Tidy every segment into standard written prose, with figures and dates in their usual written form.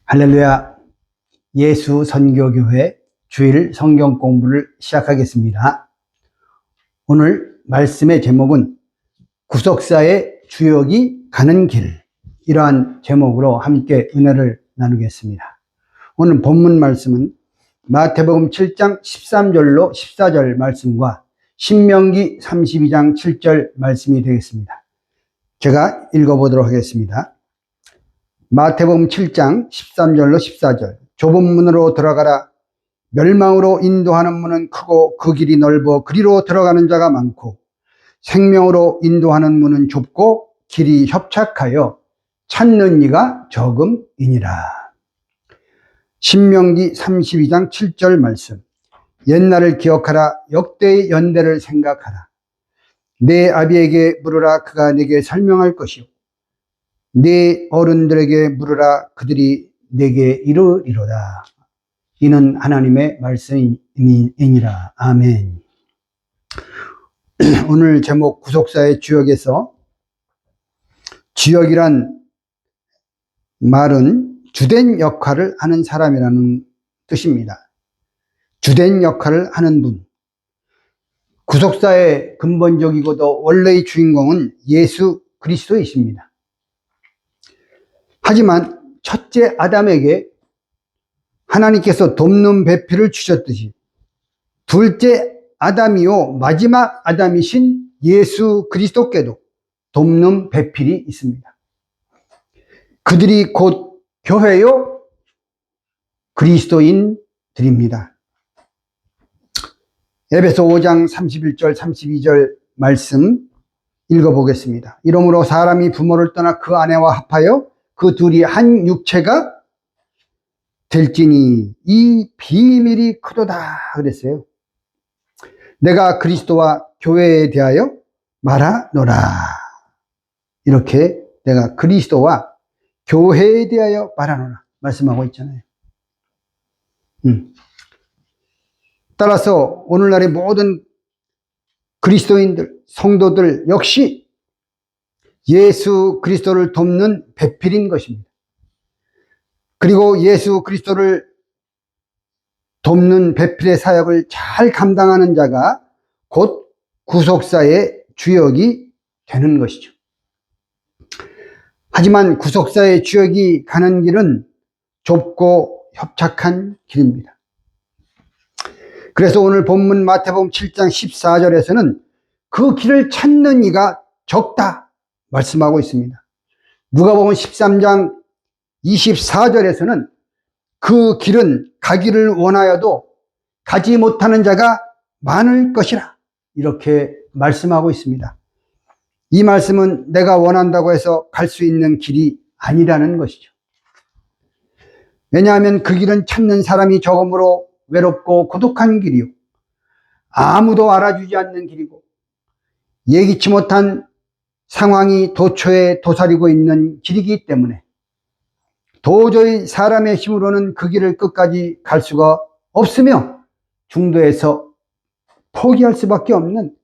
할렐루야. 예수 선교교회 주일 성경 공부를 시작하겠습니다. 오늘 말씀의 제목은 구속사의 주역이 가는 길, 이러한 제목으로 함께 은혜를 나누겠습니다. 오늘 본문 말씀은 마태복음 7장 13절로 14절 말씀과 신명기 32장 7절 말씀이 되겠습니다. 제가 읽어보도록 하겠습니다. 마태복음 7장 13절로 14절. 좁은 문으로 들어가라. 멸망으로 인도하는 문은 크고 그 길이 넓어 그리로 들어가는 자가 많고, 생명으로 인도하는 문은 좁고 길이 협착하여 찾는 이가 적음이니라. 신명기 32장 7절 말씀. 옛날을 기억하라. 역대의 연대를 생각하라. 내 아비에게 물으라. 그가 내게 설명할 것이요, 네 어른들에게 물으라. 그들이 내게 이르리로다. 이는 하나님의 말씀이니라. 아멘. 오늘 제목 구속사의 주역에서, 주역이란 말은 주된 역할을 하는 사람이라는 뜻입니다. 주된 역할을 하는 분. 구속사의 근본적이고도 원래의 주인공은 예수 그리스도이십니다. 하지만 첫째 아담에게 하나님께서 돕는 배필을 주셨듯이, 둘째 아담이요 마지막 아담이신 예수 그리스도께도 돕는 배필이 있습니다. 그들이 곧 교회요 그리스도인들입니다. 에베소 5장 31절 32절 말씀 읽어보겠습니다. 이러므로 사람이 부모를 떠나 그 아내와 합하여 그 둘이 한 육체가 될지니 이 비밀이 크도다 그랬어요. 내가 그리스도와 교회에 대하여 말하노라. 이렇게 내가 그리스도와 교회에 대하여 말하노라 말씀하고 있잖아요. 따라서 오늘날의 모든 그리스도인들, 성도들 역시 예수 그리스도를 돕는 배필인 것입니다. 그리고 예수 그리스도를 돕는 배필의 사역을 잘 감당하는 자가 곧 구속사의 주역이 되는 것이죠. 하지만 구속사의 주역이 가는 길은 좁고 협착한 길입니다. 그래서 오늘 본문 마태복음 7장 14절에서는 그 길을 찾는 이가 적다 말씀하고 있습니다. 누가복음 13장 24절에서는 그 길은 가기를 원하여도 가지 못하는 자가 많을 것이라 이렇게 말씀하고 있습니다. 이 말씀은 내가 원한다고 해서 갈 수 있는 길이 아니라는 것이죠. 왜냐하면 그 길은 찾는 사람이 적음으로 외롭고 고독한 길이요, 아무도 알아주지 않는 길이고, 예기치 못한 상황이 도처에 도사리고 있는 길이기 때문에 도저히 사람의 힘으로는 그 길을 끝까지 갈 수가 없으며 중도에서 포기할 수밖에 없는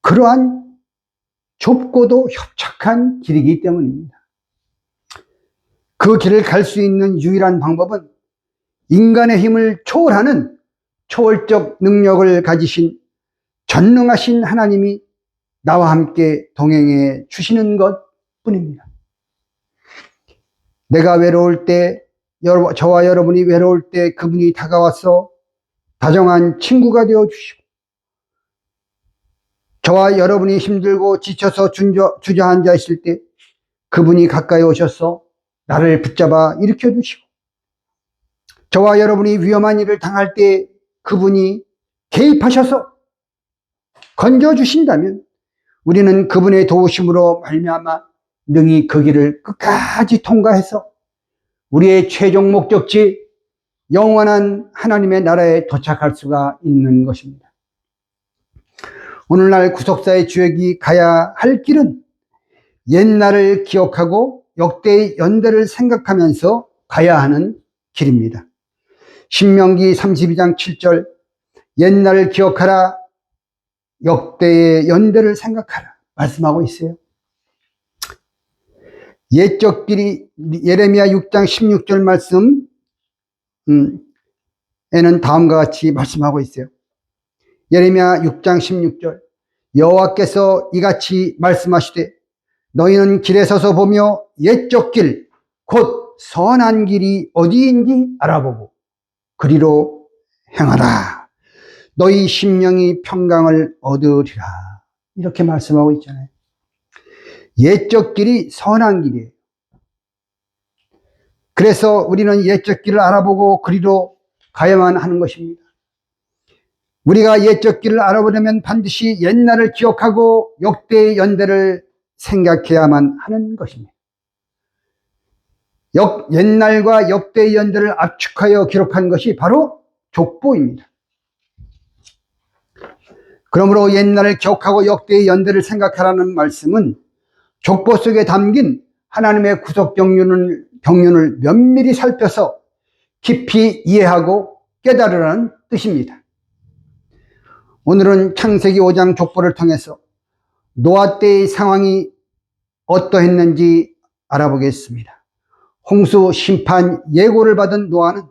그러한 좁고도 협착한 길이기 때문입니다. 그 길을 갈 수 있는 유일한 방법은 인간의 힘을 초월하는 초월적 능력을 가지신 전능하신 하나님이 나와 함께 동행해 주시는 것 뿐입니다. 내가 외로울 때, 저와 여러분이 외로울 때 그분이 다가와서 다정한 친구가 되어주시고, 저와 여러분이 힘들고 지쳐서 주저앉아 있을 때 그분이 가까이 오셔서 나를 붙잡아 일으켜주시고, 저와 여러분이 위험한 일을 당할 때 그분이 개입하셔서 건져주신다면 우리는 그분의 도우심으로 말미암아 능히 그 길을 끝까지 통과해서 우리의 최종 목적지 영원한 하나님의 나라에 도착할 수가 있는 것입니다. 오늘날 구속사의 주역이 가야 할 길은 옛날을 기억하고 역대의 연대를 생각하면서 가야 하는 길입니다. 신명기 32장 7절, 옛날을 기억하라, 역대의 연대를 생각하라 말씀하고 있어요. 옛적 길이 예레미야 6장 16절 말씀 에는 다음과 같이 말씀하고 있어요. 예레미야 6장 16절 여호와께서 이같이 말씀하시되 너희는 길에 서서 보며 옛적 길 곧 선한 길이 어디인지 알아보고 그리로 행하라. 너희 심령이 평강을 얻으리라. 이렇게 말씀하고 있잖아요. 옛적 길이 선한 길이에요. 그래서 우리는 옛적 길을 알아보고 그리로 가야만 하는 것입니다. 우리가 옛적 길을 알아보려면 반드시 옛날을 기억하고 역대의 연대를 생각해야만 하는 것입니다. 옛날과 역대의 연대를 압축하여 기록한 것이 바로 족보입니다. 그러므로 옛날을 기억하고 역대의 연대를 생각하라는 말씀은 족보 속에 담긴 하나님의 구속 경륜을 면밀히 살펴서 깊이 이해하고 깨달으라는 뜻입니다. 오늘은 창세기 5장 족보를 통해서 노아 때의 상황이 어떠했는지 알아보겠습니다. 홍수 심판 예고를 받은 노아는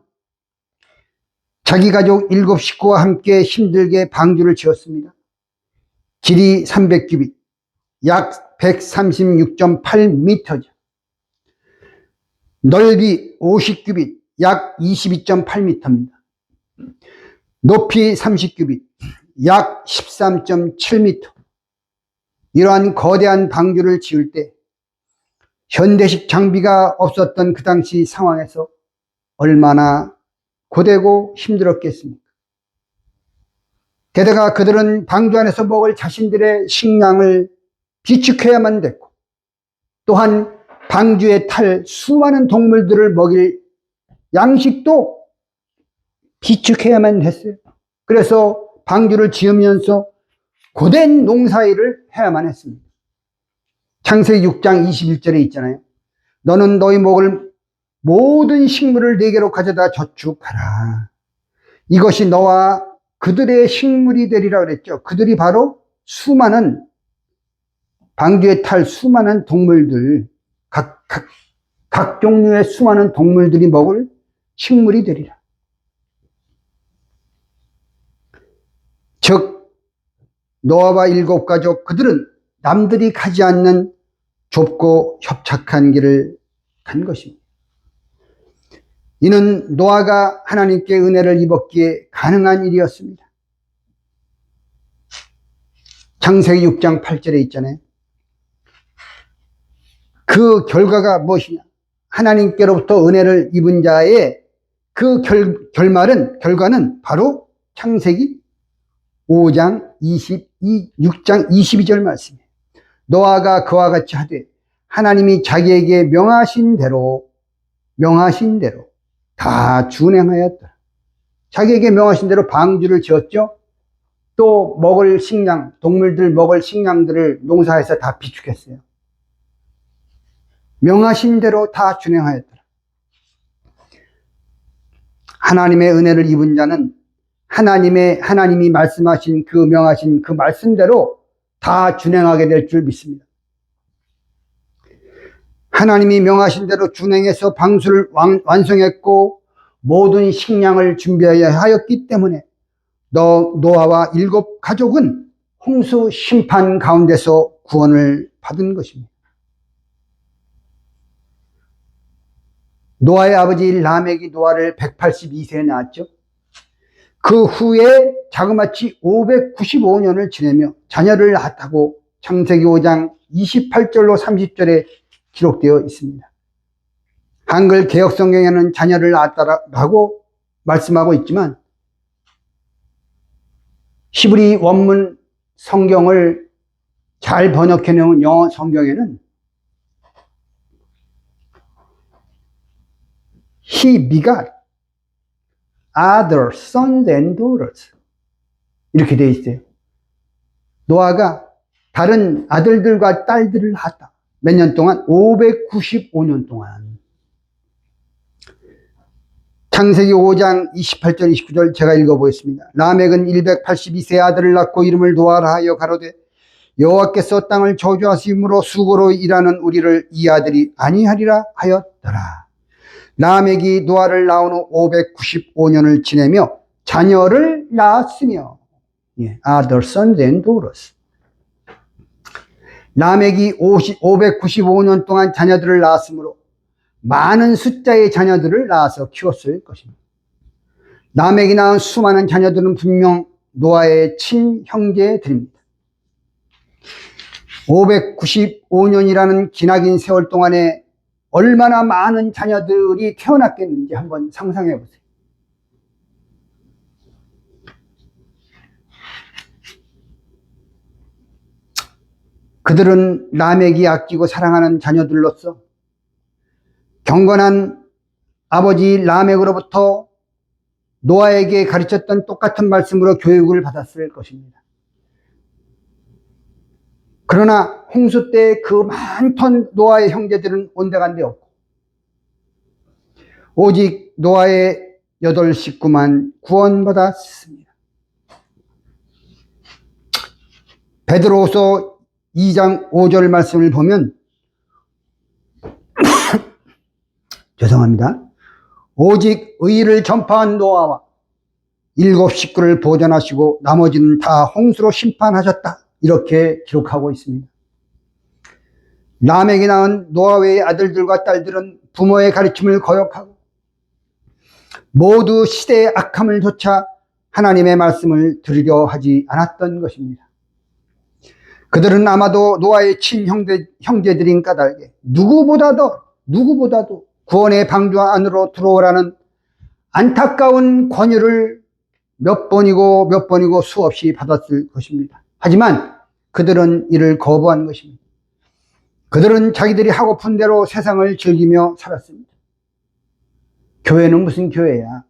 자기 가족 7 식구와 함께 힘들게 방주를 지었습니다. 길이 300규빗, 약 136.8m죠. 넓이 50규빗, 약 22.8m입니다. 높이 30규빗, 약 13.7m. 이러한 거대한 방주를 지을 때 현대식 장비가 없었던 그 당시 상황에서 얼마나 고되고 힘들었겠습니까? 게다가 그들은 방주 안에서 먹을 자신들의 식량을 비축해야만 됐고 또한 방주에 탈 수많은 동물들을 먹일 양식도 비축해야만 했어요. 그래서 방주를 지으면서 고된 농사일을 해야만 했습니다. 창세기 6장 21절에 있잖아요. 너는 너희 먹을 모든 식물을 네게로 가져다 저축하라. 이것이 너와 그들의 식물이 되리라 그랬죠. 그들이 바로 수많은 방주에 탈 수많은 동물들, 각 종류의 수많은 동물들이 먹을 식물이 되리라. 즉 노아와 7 가족 그들은 남들이 가지 않는 좁고 협착한 길을 간 것입니다. 이는 노아가 하나님께 은혜를 입었기에 가능한 일이었습니다. 창세기 6장 8절에 있잖아요. 그 결과가 무엇이냐? 하나님께로부터 은혜를 입은 자의 그 결과는 바로 창세기 6장 22절 말씀이에요. 노아가 그와 같이 하되 하나님이 자기에게 명하신 대로 다 준행하였더라. 자기에게 명하신 대로 방주를 지었죠. 또 먹을 식량, 동물들 먹을 식량들을 농사에서 다 비축했어요. 명하신 대로 다 준행하였더라. 하나님의 은혜를 입은 자는 하나님이 말씀하신 그 명하신 그 말씀대로 다 준행하게 될 줄 믿습니다. 하나님이 명하신 대로 준행해서 방수를 완성했고 모든 식량을 준비하였기 때문에 노아와 7 가족은 홍수 심판 가운데서 구원을 받은 것입니다. 노아의 아버지 라멕이 노아를 182세에 낳았죠. 그 후에 자그마치 595년을 지내며 자녀를 낳았다고 창세기 5장 28절로 30절에 기록되어 있습니다. 한글 개역성경에는 자녀를 낳았다라고 말씀하고 있지만 히브리 원문 성경을 잘 번역해 놓은 영어 성경에는 He begot other sons and daughters 이렇게 되어 있어요. 노아가 다른 아들들과 딸들을 낳았다. 몇 년 동안? 595년 동안. 창세기 5장 28절 29절 제가 읽어보겠습니다. 라멕은 182세 아들을 낳고 이름을 노아라 하여 가로되 여호와께서 땅을 저주하심으로 수고로 일하는 우리를 이 아들이 아니하리라 하였더라. 라멕이 노아를 낳은 후 595년을 지내며 자녀를 낳았으며, other sons and daughters. 라멕이 595년 동안 자녀들을 낳았으므로 많은 숫자의 자녀들을 낳아서 키웠을 것입니다. 라멕이 낳은 수많은 자녀들은 분명 노아의 친형제들입니다. 595년이라는 기나긴 세월 동안에 얼마나 많은 자녀들이 태어났겠는지 한번 상상해 보세요. 그들은 라멕이 아끼고 사랑하는 자녀들로서 경건한 아버지 라멕으로부터 노아에게 가르쳤던 똑같은 말씀으로 교육을 받았을 것입니다. 그러나 홍수 때 그 많던 노아의 형제들은 온데간데 없고 오직 노아의 8 식구만 구원받았습니다. 베드로후서 2장 5절 말씀을 보면 죄송합니다. 오직 의를 전파한 노아와 7 식구를 보존하시고 나머지는 다 홍수로 심판하셨다. 이렇게 기록하고 있습니다. 라멕이 낳은 노아 외의 아들들과 딸들은 부모의 가르침을 거역하고 모두 시대의 악함을 좇아 하나님의 말씀을 들으려 하지 않았던 것입니다. 그들은 아마도 노아의 친형제들인 까닭에 누구보다도 구원의 방주 안으로 들어오라는 안타까운 권유를 몇 번이고 수없이 받았을 것입니다. 하지만 그들은 이를 거부한 것입니다. 그들은 자기들이 하고픈 대로 세상을 즐기며 살았습니다. 교회는 무슨 교회야?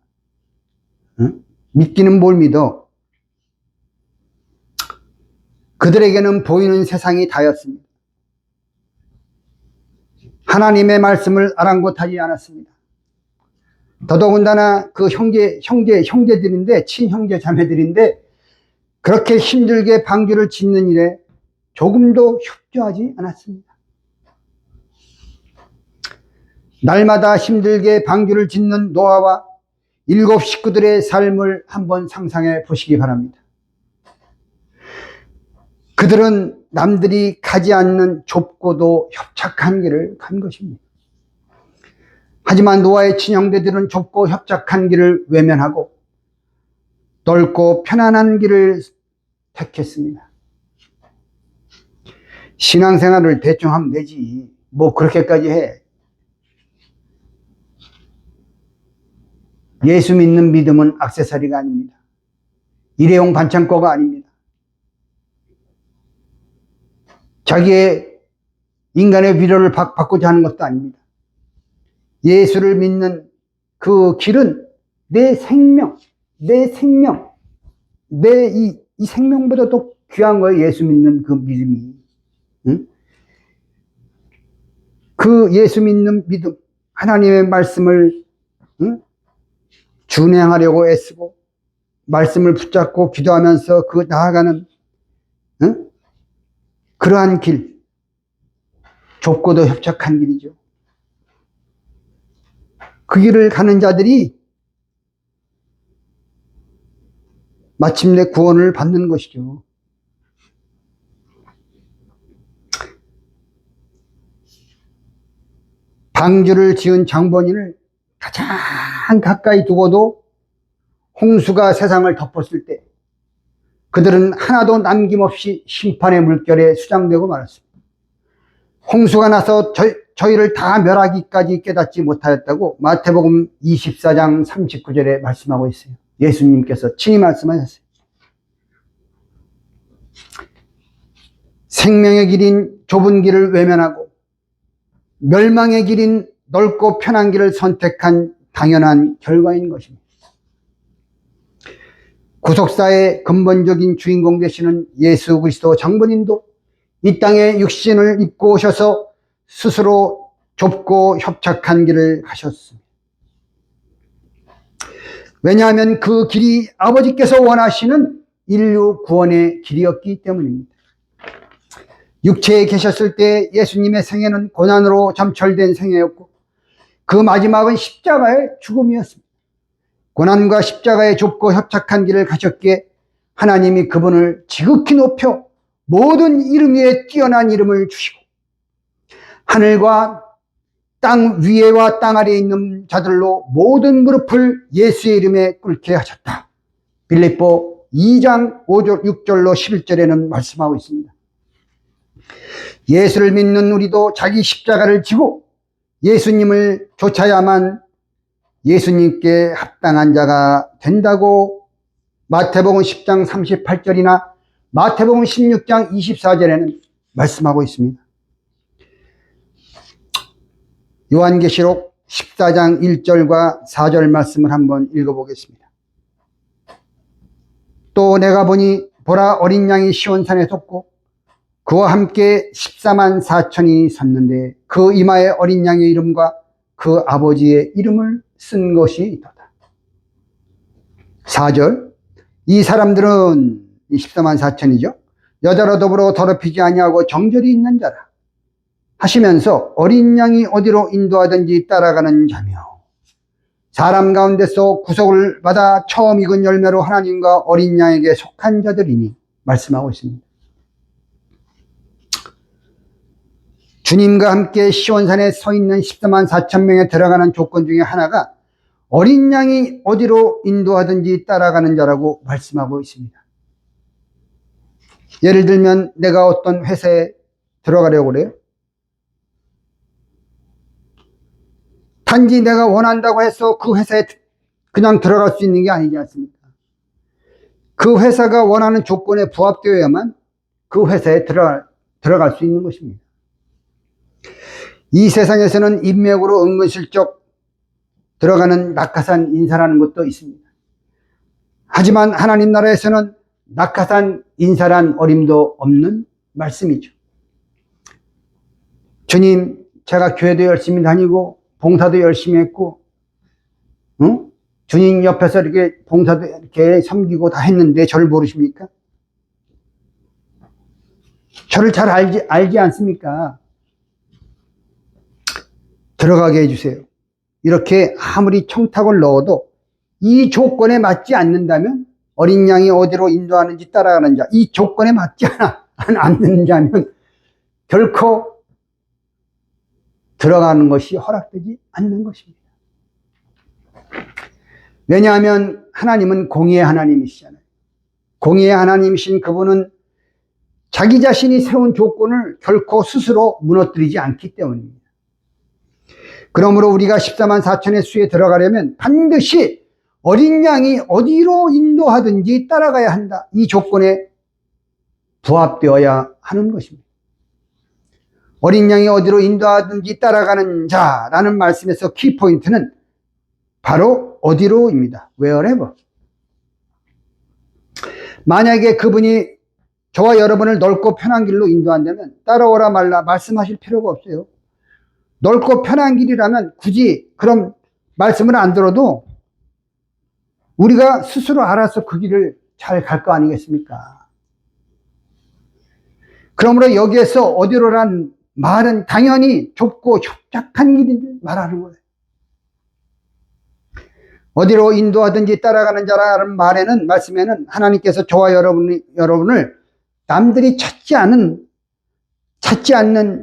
응? 믿기는 뭘 믿어? 그들에게는 보이는 세상이 다였습니다. 하나님의 말씀을 아랑곳하지 않았습니다. 더더군다나 그 형제들인데, 친형제 자매들인데 그렇게 힘들게 방주를 짓는 일에 조금도 협조하지 않았습니다. 날마다 힘들게 방주를 짓는 노아와 7 식구들의 삶을 한번 상상해 보시기 바랍니다. 그들은 남들이 가지 않는 좁고도 협착한 길을 간 것입니다. 하지만 노아의 친형제들은 좁고 협착한 길을 외면하고 넓고 편안한 길을 택했습니다. 신앙생활을 대충 하면 되지. 뭐 그렇게까지 해. 예수 믿는 믿음은 액세서리가 아닙니다. 일회용 반창고가 아닙니다. 자기의 인간의 위로를 받고자 하는 것도 아닙니다. 예수를 믿는 그 길은 내 생명, 이 생명보다 더 귀한 거예요. 예수 믿는 그 믿음이. 응? 그 예수 믿는 믿음, 하나님의 말씀을 준행하려고 애쓰고 말씀을 붙잡고 기도하면서 그 나아가는 그러한 길, 좁고도 협착한 길이죠. 그 길을 가는 자들이 마침내 구원을 받는 것이죠. 방주를 지은 장본인을 가장 가까이 두고도 홍수가 세상을 덮었을 때 그들은 하나도 남김없이 심판의 물결에 수장되고 말았습니다. 홍수가 나서 저희를 다 멸하기까지 깨닫지 못하였다고 마태복음 24장 39절에 말씀하고 있어요. 예수님께서 친히 말씀하셨어요. 생명의 길인 좁은 길을 외면하고 멸망의 길인 넓고 편한 길을 선택한 당연한 결과인 것입니다. 구속사의 근본적인 주인공 되시는 예수 그리스도 장본인도 이 땅에 육신을 입고 오셔서 스스로 좁고 협착한 길을 가셨습니다. 왜냐하면 그 길이 아버지께서 원하시는 인류 구원의 길이었기 때문입니다. 육체에 계셨을 때 예수님의 생애는 고난으로 점철된 생애였고 그 마지막은 십자가의 죽음이었습니다. 고난과 십자가의 좁고 협착한 길을 가셨기에 하나님이 그분을 지극히 높여 모든 이름 위에 뛰어난 이름을 주시고 하늘과 땅 위에와 땅 아래에 있는 자들로 모든 무릎을 예수의 이름에 꿇게 하셨다. 빌립보 2장 5절 6절로 11절에는 말씀하고 있습니다. 예수를 믿는 우리도 자기 십자가를 지고 예수님을 좇아야만 예수님께 합당한 자가 된다고 마태복음 10장 38절이나 마태복음 16장 24절에는 말씀하고 있습니다. 요한계시록 14장 1절과 4절 말씀을 한번 읽어보겠습니다. 또 내가 보니 보라 어린 양이 시온산에 섰고 그와 함께 14만 4천이 섰는데 그 이마에 어린 양의 이름과 그 아버지의 이름을 쓴 것이 있도다. 4절 이 사람들은 14만 4천이죠. 여자로 더불어 더럽히지 아니하고 정절이 있는 자라 하시면서 어린 양이 어디로 인도하든지 따라가는 자며 사람 가운데서 구속을 받아 처음 익은 열매로 하나님과 어린 양에게 속한 자들이니 말씀하고 있습니다. 주님과 함께 시온산에 서 있는 14만 4천 명에 들어가는 조건 중에 하나가 어린 양이 어디로 인도하든지 따라가는 자라고 말씀하고 있습니다. 예를 들면 내가 어떤 회사에 들어가려고 그래요. 단지 내가 원한다고 해서 그 회사에 그냥 들어갈 수 있는 게 아니지 않습니까? 그 회사가 원하는 조건에 부합되어야만 그 회사에 들어갈 수 있는 것입니다. 이 세상에서는 인맥으로 은근슬쩍 들어가는 낙하산 인사라는 것도 있습니다. 하지만 하나님 나라에서는 낙하산 인사란 어림도 없는 말씀이죠. 주님, 제가 교회도 열심히 다니고 봉사도 열심히 했고, 주님 옆에서 이렇게 봉사도 이렇게 섬기고 다 했는데 저를 모르십니까? 저를 잘 알지 않습니까? 들어가게 해주세요. 이렇게 아무리 청탁을 넣어도 이 조건에 맞지 않는다면 어린 양이 어디로 인도하는지 따라가는 자, 이 조건에 맞지 않는 자면 결코 들어가는 것이 허락되지 않는 것입니다. 왜냐하면 하나님은 공의의 하나님이시잖아요. 공의의 하나님이신 그분은 자기 자신이 세운 조건을 결코 스스로 무너뜨리지 않기 때문입니다. 그러므로 우리가 14만 4천의 수에 들어가려면 반드시 어린 양이 어디로 인도하든지 따라가야 한다. 이 조건에 부합되어야 하는 것입니다. 어린 양이 어디로 인도하든지 따라가는 자라는 말씀에서 키포인트는 바로 어디로입니다. wherever. 만약에 그분이 저와 여러분을 넓고 편한 길로 인도한다면 따라오라 말라 말씀하실 필요가 없어요. 넓고 편한 길이라면 굳이 그럼 말씀을 안 들어도 우리가 스스로 알아서 그 길을 잘 갈 거 아니겠습니까? 그러므로 여기에서 어디로란 말은 당연히 좁고 협착한 길인데 말하는 거예요. 어디로 인도하든지 따라가는 자라는 말씀에는 하나님께서 저와 여러분을 남들이 찾지 않는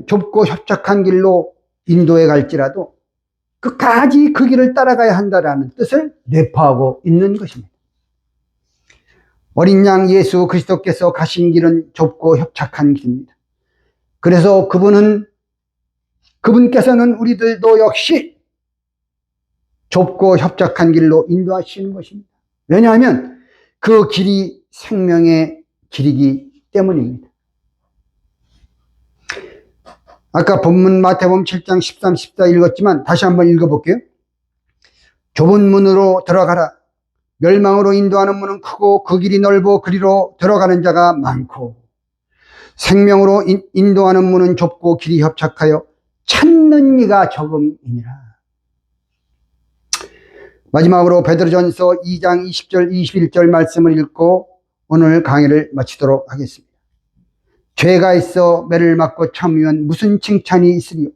좁고 협착한 길로 인도해 갈지라도 끝까지 그 길을 따라가야 한다라는 뜻을 내포하고 있는 것입니다. 어린 양 예수 그리스도께서 가신 길은 좁고 협착한 길입니다. 그래서 그분께서는 우리들도 역시 좁고 협착한 길로 인도하시는 것입니다. 왜냐하면 그 길이 생명의 길이기 때문입니다. 아까 본문 마태복음 7장 13, 14 읽었지만 다시 한번 읽어볼게요. 좁은 문으로 들어가라. 멸망으로 인도하는 문은 크고 그 길이 넓어 그리로 들어가는 자가 많고 생명으로 인도하는 문은 좁고 길이 협착하여 찾는 이가 적음이니라. 마지막으로 베드로전서 2장 20절 21절 말씀을 읽고 오늘 강의를 마치도록 하겠습니다. 죄가 있어 매를 맞고 참으면 무슨 칭찬이 있으리요.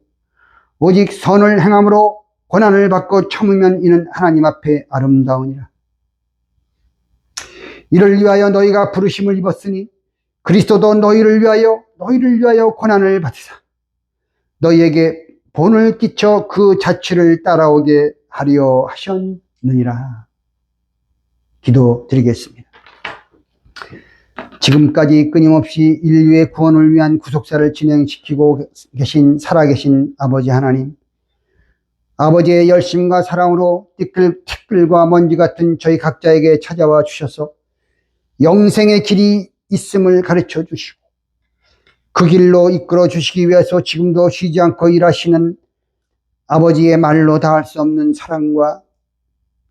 오직 선을 행함으로 고난을 받고 참으면 이는 하나님 앞에 아름다우니라. 이를 위하여 너희가 부르심을 입었으니 그리스도도 너희를 위하여 고난을 받으사 너희에게 본을 끼쳐 그 자취를 따라오게 하려 하셨느니라. 기도드리겠습니다. 지금까지 끊임없이 인류의 구원을 위한 구속사를 진행시키고 계신 살아계신 아버지 하나님, 아버지의 열심과 사랑으로 티끌과 먼지 같은 저희 각자에게 찾아와 주셔서 영생의 길이 있음을 가르쳐 주시고 그 길로 이끌어 주시기 위해서 지금도 쉬지 않고 일하시는 아버지의 말로 다할 수 없는 사랑과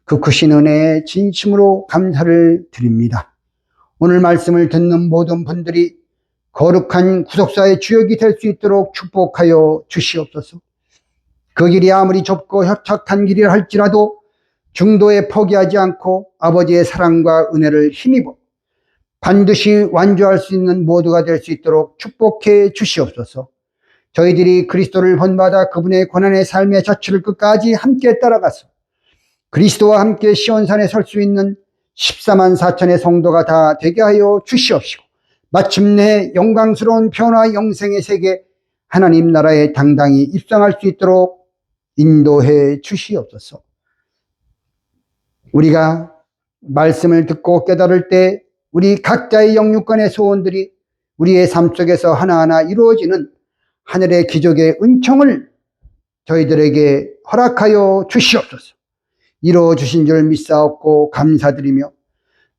그 크신 은혜에 진심으로 감사를 드립니다. 오늘 말씀을 듣는 모든 분들이 거룩한 구속사의 주역이 될 수 있도록 축복하여 주시옵소서. 그 길이 아무리 좁고 협착한 길이라 할지라도 중도에 포기하지 않고 아버지의 사랑과 은혜를 힘입어 반드시 완주할 수 있는 모두가 될 수 있도록 축복해 주시옵소서. 저희들이 그리스도를 본받아 그분의 고난의 삶의 자취를 끝까지 함께 따라가서 그리스도와 함께 시온산에 설 수 있는 14만 4천의 성도가 다 되게 하여 주시옵시고 마침내 영광스러운 변화 영생의 세계 하나님 나라에 당당히 입성할 수 있도록 인도해 주시옵소서. 우리가 말씀을 듣고 깨달을 때 우리 각자의 영육간의 소원들이 우리의 삶 속에서 하나하나 이루어지는 하늘의 기적의 은총을 저희들에게 허락하여 주시옵소서. 이루어 주신 줄 믿사옵고 감사드리며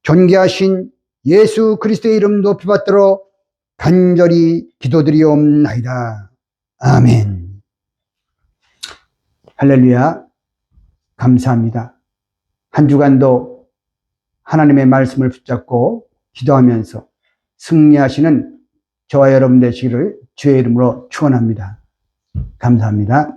존귀하신 예수 그리스도의 이름 높이 받들어 간절히 기도드리옵나이다. 아멘. 할렐루야. 감사합니다. 한 주간도 하나님의 말씀을 붙잡고 기도하면서 승리하시는 저와 여러분 되시기를 주의 이름으로 축원합니다. 감사합니다.